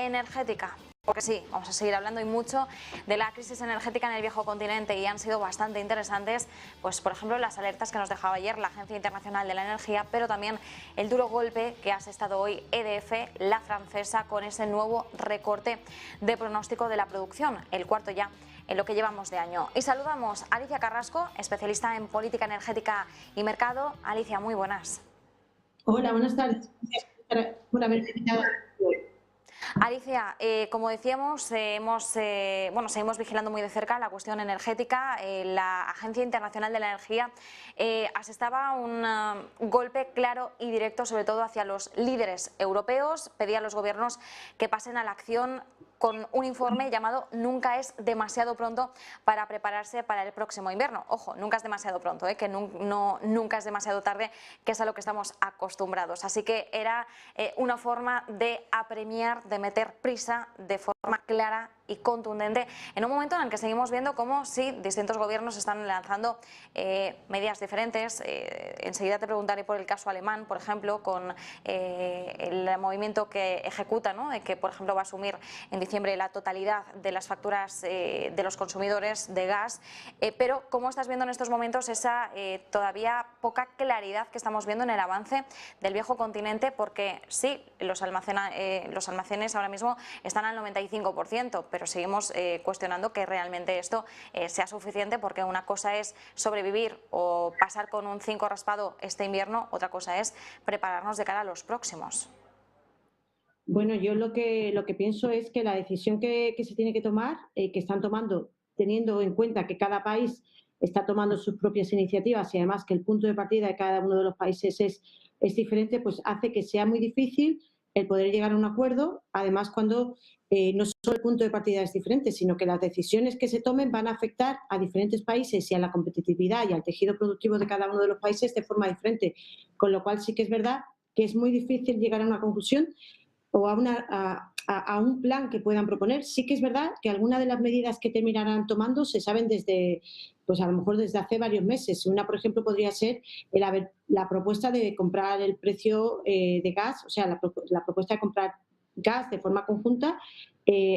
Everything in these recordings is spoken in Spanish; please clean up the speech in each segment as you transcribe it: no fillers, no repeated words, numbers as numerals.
energética. Porque sí, vamos a seguir hablando y mucho de la crisis energética en el viejo continente y han sido bastante interesantes, pues por ejemplo las alertas que nos dejaba ayer la Agencia Internacional de la Energía, pero también el duro golpe que ha asestado hoy EDF, la francesa, con ese nuevo recorte de pronóstico de la producción, el cuarto ya en lo que llevamos de año. Y saludamos a Alicia Carrasco, especialista en política energética y mercado. Alicia, muy buenas. Hola, buenas tardes. Gracias por haberme invitado. Alicia, como decíamos, seguimos vigilando muy de cerca la cuestión energética. La Agencia Internacional de la Energía asestaba un golpe claro y directo, sobre todo hacia los líderes europeos. Pedía a los gobiernos que pasen a la acción con un informe llamado Nunca es demasiado pronto para prepararse para el próximo invierno. Ojo, nunca es demasiado pronto, que nunca es demasiado tarde, que es a lo que estamos acostumbrados. Así que era una forma de apremiar, de meter prisa de forma clara y contundente en un momento en el que seguimos viendo cómo sí, distintos gobiernos están lanzando medidas diferentes. Enseguida te preguntaré por el caso alemán, por ejemplo, con el movimiento que ejecuta, ¿no?, de que, por ejemplo, va a asumir en diciembre la totalidad de las facturas de los consumidores de gas, pero ¿cómo estás viendo en estos momentos esa todavía poca claridad que estamos viendo en el avance del viejo continente? Porque sí, los almacenes ahora mismo están al 95%, pero seguimos cuestionando que realmente esto sea suficiente, porque una cosa es sobrevivir o pasar con un 5 raspado este invierno, otra cosa es prepararnos de cara a los próximos. Bueno, yo lo que pienso es que la decisión que se tiene que tomar, que están tomando, teniendo en cuenta que cada país está tomando sus propias iniciativas y además que el punto de partida de cada uno de los países es diferente, pues hace que sea muy difícil el poder llegar a un acuerdo, además cuando no solo el punto de partida es diferente, sino que las decisiones que se tomen van a afectar a diferentes países y a la competitividad y al tejido productivo de cada uno de los países de forma diferente, con lo cual sí que es verdad que es muy difícil llegar a una conclusión o a un plan que puedan proponer. Sí que es verdad que algunas de las medidas que terminarán tomando se saben desde, pues a lo mejor desde hace varios meses. Una, por ejemplo, podría ser la propuesta de comprar el precio de gas, o sea, la propuesta de comprar gas de forma conjunta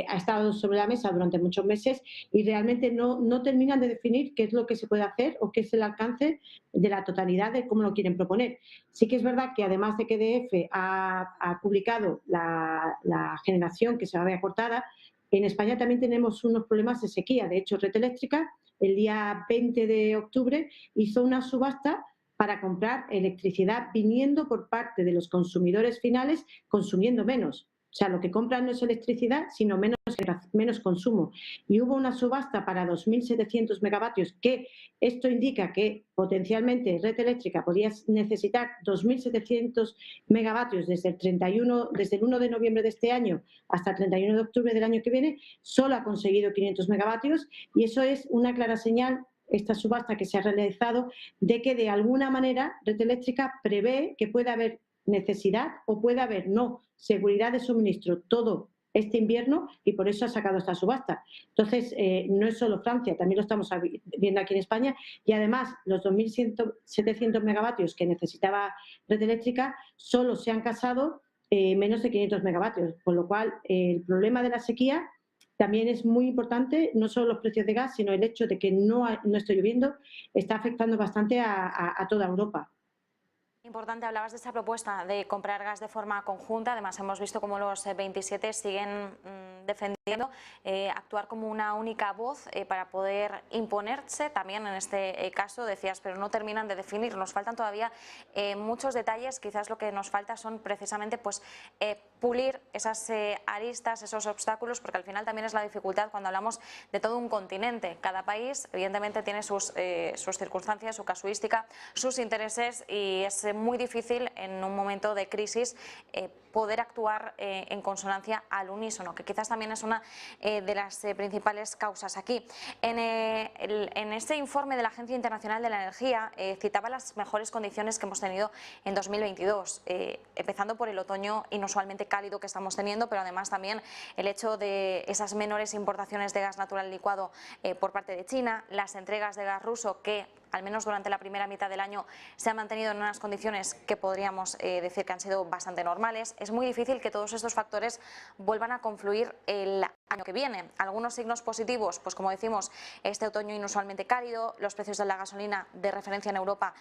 ha estado sobre la mesa durante muchos meses y realmente no terminan de definir qué es lo que se puede hacer o qué es el alcance de la totalidad de cómo lo quieren proponer. Sí que es verdad que además de que EDF ha publicado la generación que se va a ver cortada, en España también tenemos unos problemas de sequía. De hecho, Red Eléctrica el día 20 de octubre hizo una subasta para comprar electricidad viniendo por parte de los consumidores finales consumiendo menos. O sea, lo que compran no es electricidad, sino menos consumo. Y hubo una subasta para 2.700 megavatios, que esto indica que potencialmente Red Eléctrica podría necesitar 2.700 megavatios desde el 1 de noviembre de este año hasta el 31 de octubre del año que viene. Solo ha conseguido 500 megavatios y eso es una clara señal, esta subasta que se ha realizado, de que de alguna manera Red Eléctrica prevé que pueda haber necesidad o puede haber seguridad de suministro todo este invierno y por eso ha sacado esta subasta. Entonces, no es solo Francia, también lo estamos viendo aquí en España y además los 2.700 megavatios que necesitaba Red Eléctrica solo se han casado menos de 500 megavatios, con lo cual el problema de la sequía también es muy importante, no solo los precios de gas, sino el hecho de que no está lloviendo está afectando bastante a toda Europa. Importante, hablabas de esta propuesta de comprar gas de forma conjunta. Además, hemos visto cómo los 27 siguen defendiendo actuar como una única voz para poder imponerse. También en este caso decías, pero no terminan de definir. Nos faltan todavía muchos detalles. Quizás lo que nos falta son precisamente pulir esas aristas, esos obstáculos, porque al final también es la dificultad cuando hablamos de todo un continente. Cada país evidentemente tiene sus circunstancias, su casuística, sus intereses y es muy difícil en un momento de crisis poder actuar en consonancia al unísono, que quizás también es una de las principales causas aquí. En este informe de la Agencia Internacional de la Energía citaba las mejores condiciones que hemos tenido en 2022, empezando por el otoño inusualmente cálido que estamos teniendo, pero además también el hecho de esas menores importaciones de gas natural licuado por parte de China, las entregas de gas ruso que al menos durante la primera mitad del año, se ha mantenido en unas condiciones que podríamos decir que han sido bastante normales. Es muy difícil que todos estos factores vuelvan a confluir el año que viene. Algunos signos positivos, pues como decimos, este otoño inusualmente cálido, los precios de la gasolina de referencia en Europa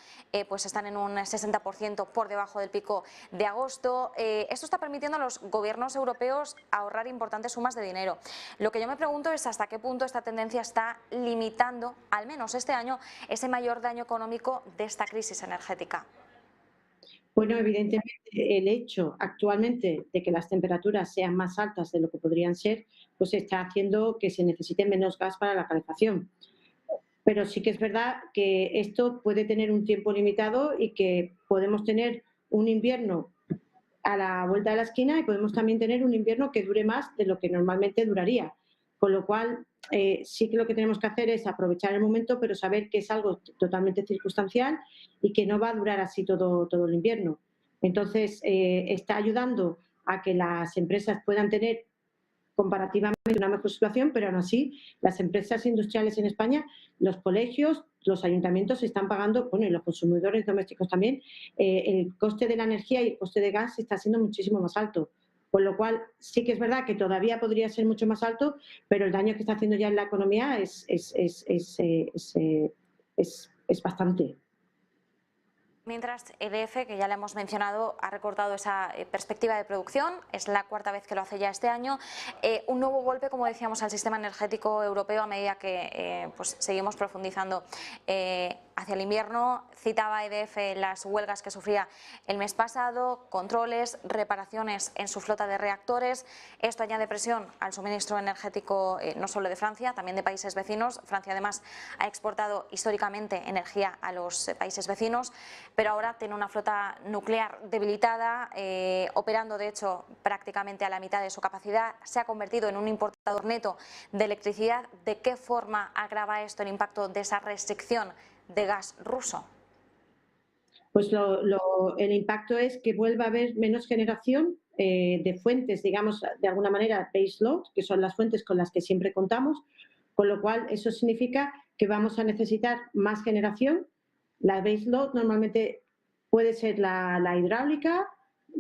pues están en un 60% por debajo del pico de agosto. Esto está permitiendo a los gobiernos europeos ahorrar importantes sumas de dinero. Lo que yo me pregunto es hasta qué punto esta tendencia está limitando, al menos este año, ese mayor daño económico de esta crisis energética. Bueno, evidentemente el hecho actualmente de que las temperaturas sean más altas de lo que podrían ser, pues está haciendo que se necesite menos gas para la calefacción. Pero sí que es verdad que esto puede tener un tiempo limitado y que podemos tener un invierno a la vuelta de la esquina y podemos también tener un invierno que dure más de lo que normalmente duraría. Con lo cual, sí que lo que tenemos que hacer es aprovechar el momento, pero saber que es algo totalmente circunstancial y que no va a durar así todo el invierno. Entonces, está ayudando a que las empresas puedan tener comparativamente una mejor situación, pero aún así las empresas industriales en España, los colegios, los ayuntamientos están pagando, bueno, y los consumidores domésticos también, el coste de la energía y el coste de gas está siendo muchísimo más alto. Con lo cual, sí que es verdad que todavía podría ser mucho más alto, pero el daño que está haciendo ya en la economía es bastante. Mientras EDF, que ya le hemos mencionado, ha recortado esa perspectiva de producción, es la cuarta vez que lo hace ya este año. Un nuevo golpe, como decíamos, al sistema energético europeo a medida que pues seguimos profundizando hacia el invierno. Citaba EDF las huelgas que sufría el mes pasado, controles, reparaciones en su flota de reactores. Esto añade presión al suministro energético no solo de Francia, también de países vecinos. Francia además ha exportado históricamente energía a los países vecinos, pero ahora tiene una flota nuclear debilitada, operando de hecho prácticamente a la mitad de su capacidad. Se ha convertido en un importador neto de electricidad. ¿De qué forma agrava esto el impacto de esa restricción de gas ruso? Pues el impacto es que vuelva a haber menos generación de fuentes, digamos, de alguna manera, base load, que son las fuentes con las que siempre contamos, con lo cual eso significa que vamos a necesitar más generación. La base load normalmente puede ser la hidráulica,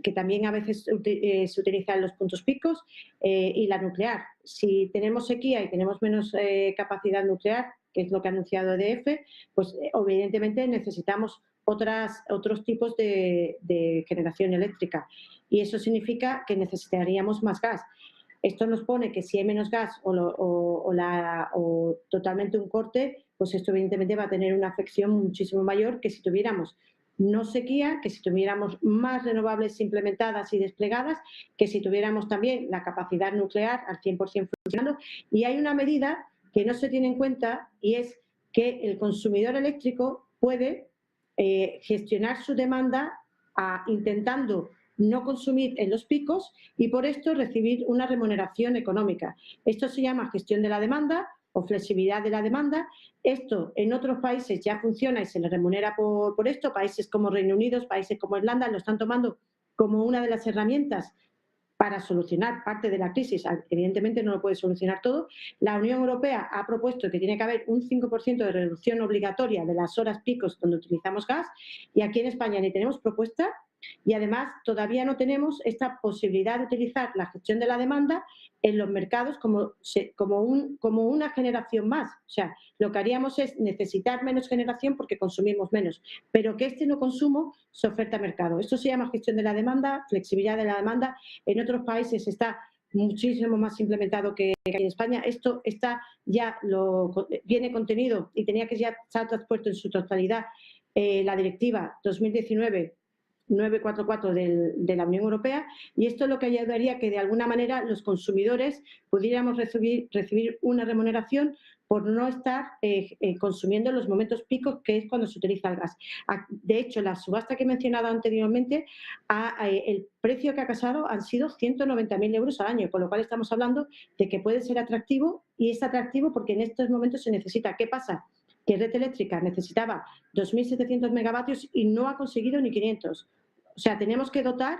que también a veces se utiliza en los puntos picos, y la nuclear. Si tenemos sequía y tenemos menos capacidad nuclear, que es lo que ha anunciado EDF, pues evidentemente necesitamos otros tipos de generación eléctrica. Y eso significa que necesitaríamos más gas. Esto nos pone que si hay menos gas o totalmente un corte, pues esto evidentemente va a tener una afección muchísimo mayor que si tuviéramos no sequía, que si tuviéramos más renovables implementadas y desplegadas, que si tuviéramos también la capacidad nuclear al 100% funcionando. Y hay una medida que no se tiene en cuenta y es que el consumidor eléctrico puede gestionar su demanda intentando no consumir en los picos y por esto recibir una remuneración económica. Esto se llama gestión de la demanda o flexibilidad de la demanda. Esto en otros países ya funciona y se le remunera por esto. Países como Reino Unido, países como Irlanda lo están tomando como una de las herramientas para solucionar parte de la crisis. Evidentemente no lo puede solucionar todo. La Unión Europea ha propuesto que tiene que haber un 5% de reducción obligatoria de las horas picos donde utilizamos gas y aquí en España ni tenemos propuesta y además todavía no tenemos esta posibilidad de utilizar la gestión de la demanda en los mercados como una generación más. O sea, lo que haríamos es necesitar menos generación porque consumimos menos, pero que este no consumo se oferta a mercado. Esto se llama gestión de la demanda, flexibilidad de la demanda. En otros países está muchísimo más implementado que aquí en España. Esto está ya viene contenido y tenía que ya estar transpuesto en su totalidad la directiva 2019 944 de la Unión Europea y esto es lo que ayudaría a que de alguna manera los consumidores pudiéramos recibir una remuneración por no estar consumiendo en los momentos picos que es cuando se utiliza el gas. De hecho, la subasta que he mencionado anteriormente, el precio que ha casado han sido 190.000 euros al año, con lo cual estamos hablando de que puede ser atractivo y es atractivo porque en estos momentos se necesita. ¿Qué pasa? Que Red Eléctrica necesitaba 2.700 megavatios y no ha conseguido ni 500. O sea, tenemos que dotar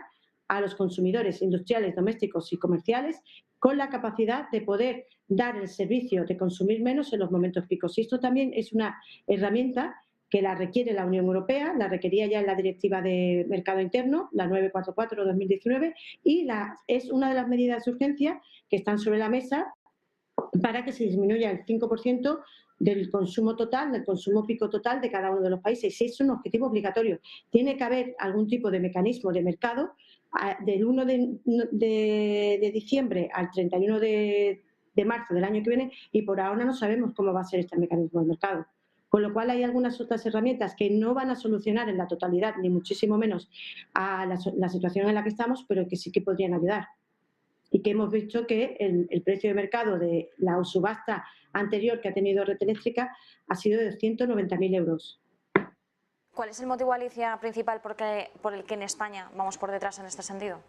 a los consumidores industriales, domésticos y comerciales con la capacidad de poder dar el servicio de consumir menos en los momentos picos. Y esto también es una herramienta que la requiere la Unión Europea, la requería ya en la Directiva de Mercado Interno, la 944/2019, y es una de las medidas de urgencia que están sobre la mesa para que se disminuya el 5% del consumo total, del consumo pico total de cada uno de los países. Y es un objetivo obligatorio. Tiene que haber algún tipo de mecanismo de mercado del 1 de diciembre al 31 de marzo del año que viene, y por ahora no sabemos cómo va a ser este mecanismo de mercado. Con lo cual hay algunas otras herramientas que no van a solucionar en la totalidad, ni muchísimo menos a la situación en la que estamos, pero que sí que podrían ayudar. Y que hemos visto que el precio de mercado de la subasta anterior que ha tenido Red Eléctrica ha sido de 190.000 euros. ¿Cuál es el motivo, Alicia, principal por el que en España vamos por detrás en este sentido?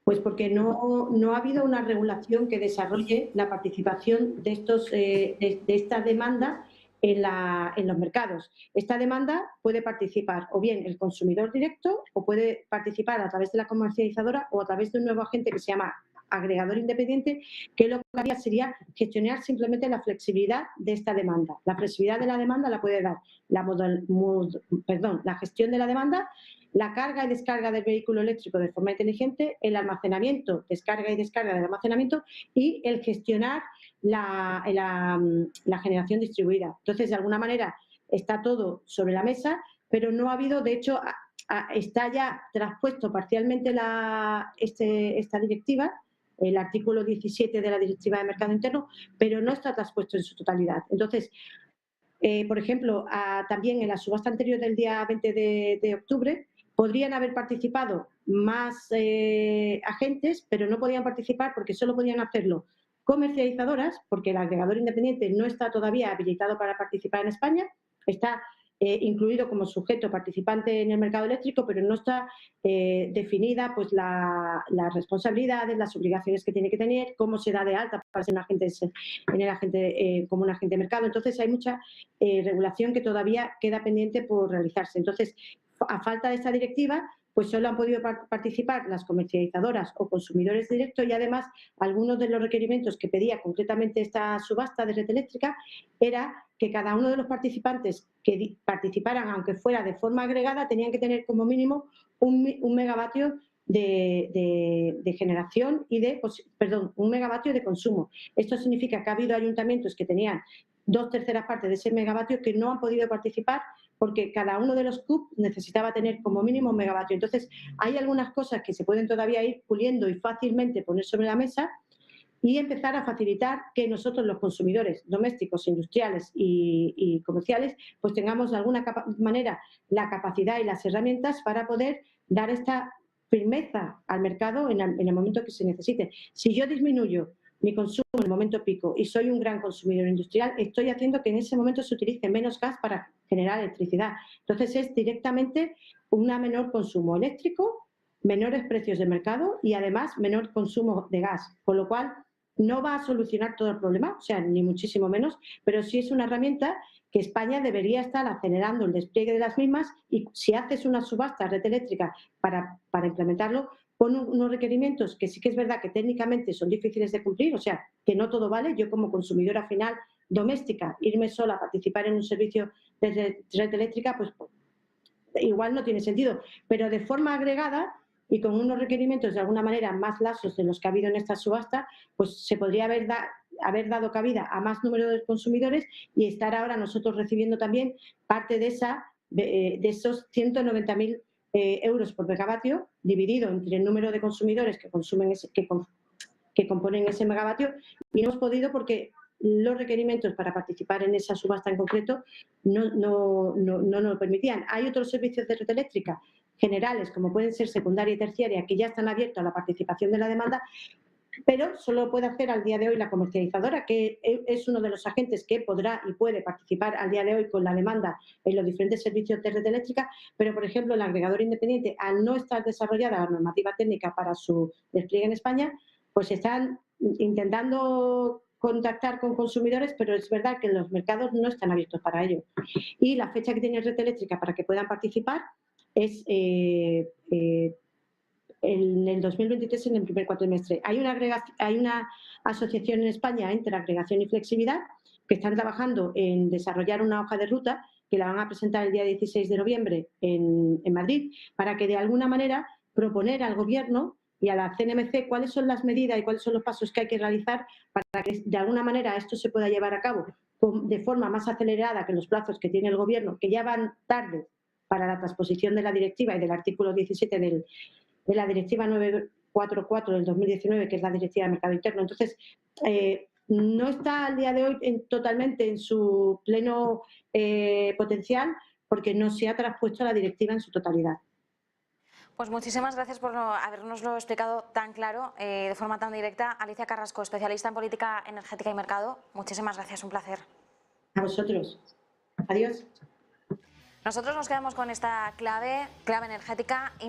Pues porque no ha habido una regulación que desarrolle la participación de esta demanda en los mercados. Esta demanda puede participar o bien el consumidor directo, o puede participar a través de la comercializadora, o a través de un nuevo agente que se llama agregador independiente, que lo que haría sería gestionar simplemente la flexibilidad de esta demanda. La flexibilidad de la demanda la puede dar la gestión de la demanda, la carga y descarga del vehículo eléctrico de forma inteligente, el almacenamiento, descarga y descarga del almacenamiento, y el gestionar la generación distribuida. Entonces, de alguna manera, está todo sobre la mesa, pero no ha habido, de hecho, está ya traspuesto parcialmente esta directiva, el artículo 17 de la Directiva de Mercado Interno, pero no está traspuesto en su totalidad. Entonces, por ejemplo, también en la subasta anterior del día 20 de octubre, podrían haber participado más agentes, pero no podían participar porque solo podían hacerlo comercializadoras, porque el agregador independiente no está todavía habilitado para participar en España, está incluido como sujeto participante en el mercado eléctrico, pero no está definida pues las responsabilidades, las obligaciones que tiene que tener, cómo se da de alta para ser un agente como un agente de mercado. Entonces hay mucha regulación que todavía queda pendiente por realizarse. Entonces, a falta de esta directiva, pues solo han podido participar las comercializadoras o consumidores directos, y además algunos de los requerimientos que pedía concretamente esta subasta de Red Eléctrica era que cada uno de los participantes que participaran, aunque fuera de forma agregada, tenían que tener como mínimo un megavatio de generación y un megavatio de consumo. Esto significa que ha habido ayuntamientos que tenían 2/3 partes de ese megavatio que no han podido participar porque cada uno de los CUP necesitaba tener como mínimo un megavatio. Entonces, hay algunas cosas que se pueden todavía ir puliendo y fácilmente poner sobre la mesa, y empezar a facilitar que nosotros, los consumidores domésticos, industriales y comerciales, pues tengamos de alguna manera la capacidad y las herramientas para poder dar esta firmeza al mercado en el momento que se necesite. Si yo disminuyo mi consumo en el momento pico y soy un gran consumidor industrial, estoy haciendo que en ese momento se utilice menos gas para generar electricidad. Entonces es directamente un menor consumo eléctrico, menores precios de mercado y además menor consumo de gas, con lo cual no va a solucionar todo el problema, o sea, ni muchísimo menos, pero sí es una herramienta que España debería estar acelerando el despliegue de las mismas, y si haces una subasta red eléctrica para implementarlo, pon unos requerimientos que sí que es verdad que técnicamente son difíciles de cumplir, o sea, que no todo vale. Yo como consumidora final doméstica, irme sola a participar en un servicio de red eléctrica, pues igual no tiene sentido, pero de forma agregada y con unos requerimientos de alguna manera más laxos de los que ha habido en esta subasta, pues se podría haber dado cabida a más número de consumidores y estar ahora nosotros recibiendo también parte de esos 190.000 euros por megavatio, dividido entre el número de consumidores que componen ese megavatio, y no hemos podido porque los requerimientos para participar en esa subasta en concreto no nos lo permitían. Hay otros servicios de red eléctrica generales, como pueden ser secundaria y terciaria, que ya están abiertos a la participación de la demanda, pero solo puede hacer al día de hoy la comercializadora, que es uno de los agentes que podrá y puede participar al día de hoy con la demanda en los diferentes servicios de red eléctrica. Pero, por ejemplo, el agregador independiente, al no estar desarrollada la normativa técnica para su despliegue en España, pues están intentando contactar con consumidores, pero es verdad que los mercados no están abiertos para ello. Y la fecha que tiene red eléctrica para que puedan participar es en el 2023, en el primer cuatrimestre. Hay una asociación en España entre agregación y flexibilidad que están trabajando en desarrollar una hoja de ruta que la van a presentar el día 16 de noviembre en Madrid, para que de alguna manera proponer al Gobierno y a la CNMC cuáles son las medidas y cuáles son los pasos que hay que realizar para que de alguna manera esto se pueda llevar a cabo de forma más acelerada que los plazos que tiene el Gobierno, que ya van tarde para la transposición de la directiva y del artículo 17 de la Directiva 944 del 2019, que es la Directiva de Mercado Interno. Entonces, no está al día de hoy totalmente en su pleno potencial porque no se ha traspuesto la directiva en su totalidad. Pues muchísimas gracias por habernoslo explicado tan claro, de forma tan directa. Alicia Carrasco, especialista en política energética y mercado, muchísimas gracias, un placer. A vosotros. Adiós. Nosotros nos quedamos con esta clave energética.